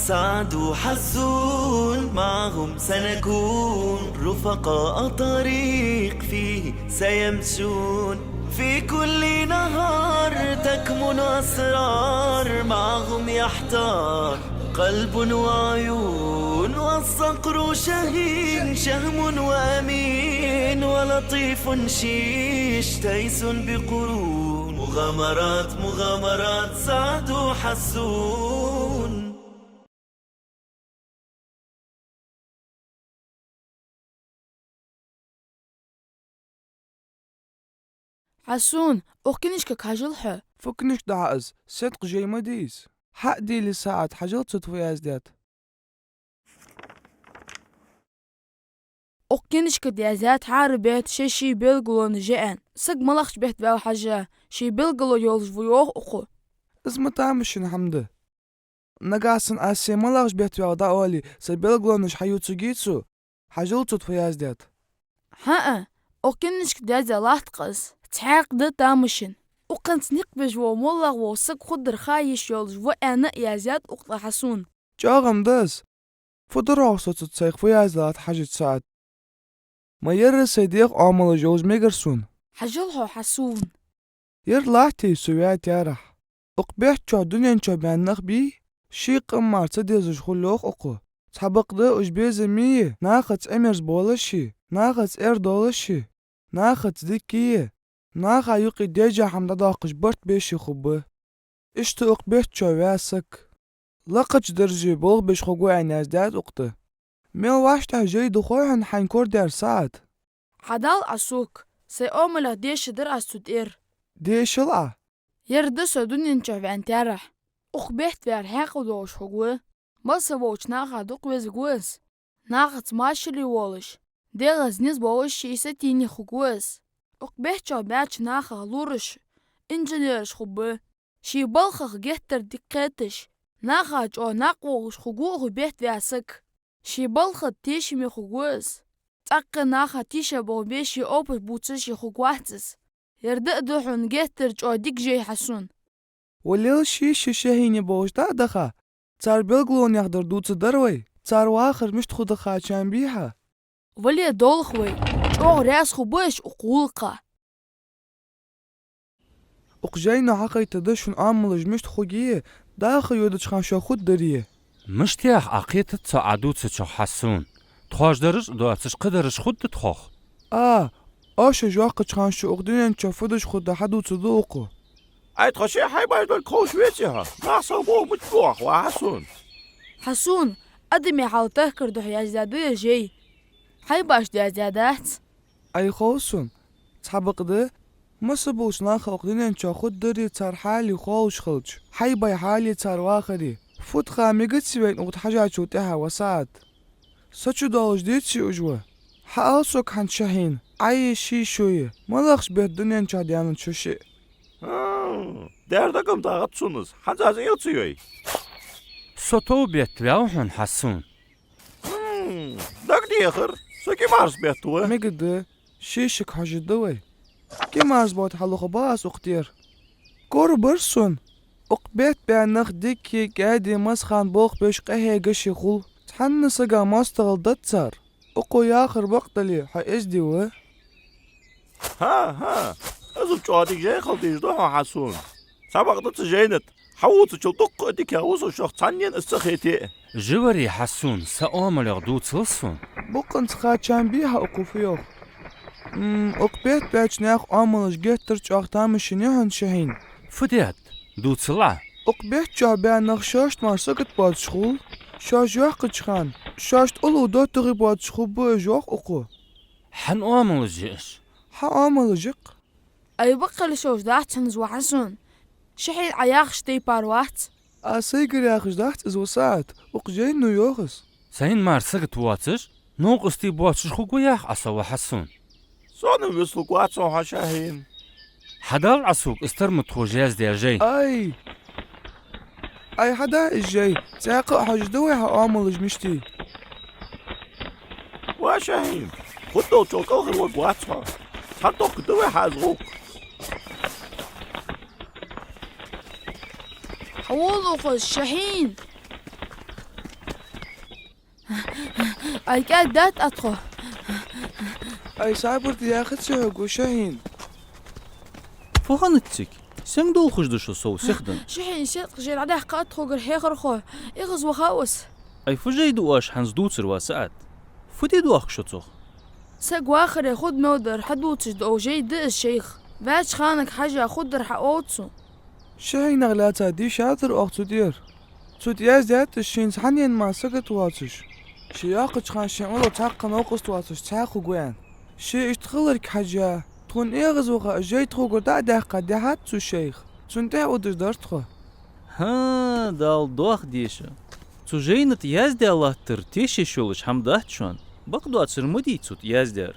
سعد وحسون معهم سنكون رفقاء طريق فيه سيمشون في كل نهار تكمن أسرار معهم يحتار قلب وعيون والصقر شهين شهم وأمين ولطيف شيش تيس بقرون مغامرات سعد وحسون. حسون أخكنشك كاجلها فكنش دعز صدق جاي مديس حق دي لساعة حاجات صدفة يازدات أخكنشك ديازات عاربات شي بيلغلون جئن سق ملخش بيت باو حاجة شي بيلغلو يولج فيوخ أخو اسم تعمشن حمد نقاسن أسي ملاغش بيت باو داولي سبيلغلونش حيوتسو جيتسو حاجات صدفة يازدات ها أخكنشك ديازا لاحتقس تحاق دا تامشن وقنت نقبج ومولغ وسق خدر خايش يولج وأنا يازات أخت حسون جاغم داس فدروح صوت تسيق في يازدات حاجة ساعة ما يرس يديق عمل جوز ميغرسون حجلها حسون يرلاحتي سويات يارح اقبيح چو دنيا چو بياننخ بي شي قمار تديزش خلوخ اقو تحبق ده اجبيز مية ناخت امرز بولشي ناخت دولشي ناخت ذكية ناخا يقي ديجا حمد داقش برت بيشي خبه اشتو اقبيح چو واسك لقج درجي بولغ بيش خقوة عناز داد اقته ميل واشتها جاي دخوحن حنكور دار ساعد حدال أسوك سي أومله ديش در أسود دي شلعة يردسو دنيا نشوف عن تارح أخبيحت فيار حاق ودوش حقوه بس ووش ناخا دوق ويزقوز ناخا تماشلي وولش دي غزنيز بوش شيسة تيني خقوز أخبيحت شو باتش ناخا لورش إنجنيرش خبوه شي بلخخ جهتر دقاتش ناخا جو ناقوش خقوه خبيحت فياسك شي بلخ تيشمي خقوز تاق ناخا تيشا بوبيشي أوبش بوتسشي خقواتس يردق دوحون جهتر جو ديك جاي حسون وليل شي شهيني بوش دخا تار بيلغلون يقدر دوتس دروي تار واخر مش تخد خاچان بيها ولي دولخوي جو راس خبوش أقولقا اقجينا حقي تدشون عاملج مش تخوجيه داخل يودش خان شو خود دريه مشتيخ عقيت تصعدوت تشو حسون تخوش درش دواتش قدرش خود تخوخ آش جاق خان شو اقدين تشوفدش خود حدو تصدوقه اي تخشي حي بايد الكوش ويتها ناصر بو متبوخ وحسون حسون أدمي حاول تهكر دو حيازدادو جاي حي باش دي زيادات اي خوصون تحبق ده مسبوش ناخ اقدين خود دري تار حالي خوش خلج حي باي حالي تار واخري فوت خاميقت سوين اقد حاجات شوتها وساعد سچو دالج ديتشي اجوه حالسوك حن شاهين اي شي شوية ملخش بيت دنيا ديانن شوشي دردكم دağıtsınız hancazı yatıyor سوتو بيت بيوحن حسون دك ديخر سكي مارس بيتوه ميقد شيشك حاجة دوي كي مارس بوت حلو خباس اختير كور برسون اقبيت بيانخ ديكي قادي مسخان بوخ بيش قهي قشي خول تحن سقا ماستغل دتسار اقو ياخر بقتلي حي ازدي وه ها ازم جوادي جاي خلطيش دوحو حسون سبقت جينت حوت تشلطق ديك اوسو شخ ثانين استخيتي جوري حسون سأومل يغدو تلسون بقنت خاچان بيها اقو فيوخ اقبيت باچ ناخ عملش جهتر چاق تامشيني هن شهين فديت دو تسلع اقبيت چا بيانخ شاشت مار سكت باد شخول شاش ياق چخان شاشت اولو دو تغي باد شخول بو جوخ اقو حن أومل جيش ها عملجق أي بقى لشوش داعتنز وحسون شحيل عياخش تي باروات اسيقر ياخش داعت از وساعت اقجين نو يوخس سين مار سقت واتش نوق استي بواتش خو ياخ أسوا حسون صون وصلوا قواتسو هاشاهين حدال عسوك استرمت خوجاز ديال جاي اي حدا الجاي تاقع حاج دوي ها عملج مشتي واشاهين خدو تشوكو غير قواتسو حطوك دوي حازغوك حولو خز شحين أي كادات أدخل أي صابرت يا أخي تسوق شاهين فهانتك سن دول خجدشو سو سخدن شحين شيت غير عليه قات خوغر هيخر خو إغز وخاوس أي فجيدو واش حنز دوتر واسعد فديدو أخشوتوخ ساق واخر ياخد مودر حدوتش دو جاي دي الشيخ باش خانك حاجة خد رح أوتسو شاهين أغلاتا دي شاطر أختو دير تود يازدات الشين سحنين ما سكت واتش شياقش خان شعور تاقن أوقست واتش تاقو قوان شي اشتغلك حاجة تون إغز وخا جاي تخوغر دا داقا دي حاتسو الشيخ تون تعودش دارتخو ها دال دوخ ديشا تجينت يازدي الله ترتيشي شولش حمدات شون بقدو أتصر مديتسوت يازدار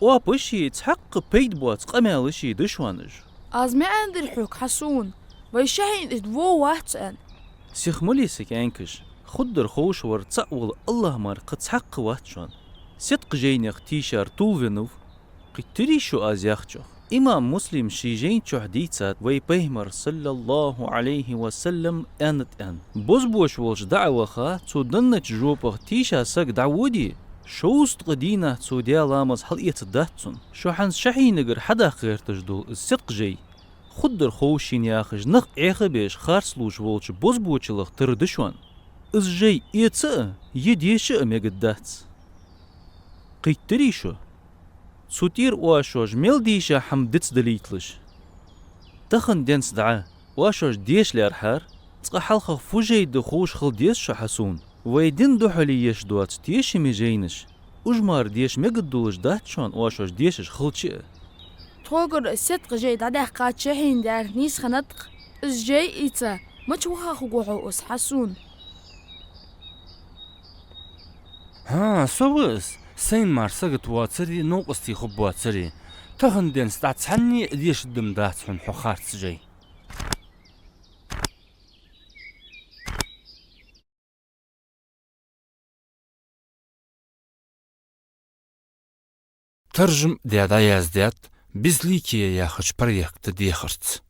وابشي تحق بيد بوات قمالشي دشوانج أزمي عند الحوك حسون ويشحين إدوو واتسان سيخ مليسك انكش خدر خوش ورتسأول الله مار قد حق واتشون صدق جينيخ تيشار طولفنوف قتري شو أزياخشوخ إمام مسلم شي جين حديثات وي بيهمر صلى الله عليه وسلم أنت أن بوش ولش دعوة خا تودنج جوبه تيشا ساق دعودي شوست قدينة توديا لامز حلقية داتسون شو حنس شحي نقر حدا خير تجدو الصدق جي خدر خوشين ياخج نق ايخ بيش خارسلوش ولش بوش لغ تردشوان از جي ايتسا يديش اميق داتس قيتري شو سوتير واشوج ميل ديشا حمدتس دليتلش تخن دينس دعا واشوج ديش لارحار تقا حلقة فوجي دخوش خل ديش شو حسون ويدين دوحلي يش دوات تيشي ميجينش وجمار ديش ميقدولش داتشون واشوج ديشش خلتشي تخوغر الصدق جاي دعده قات شحين دار نيس خنطق إز جاي إيتا ما تشوها خوغوحو أس حسون ها سوغس سين مارساقت واتسري نوقستي خب واتسري تغن دين ستات سحني ديش الدم داتسون حخارت سجي ترجم ديادا يازديات بزليكي ياخج بريق تديخرت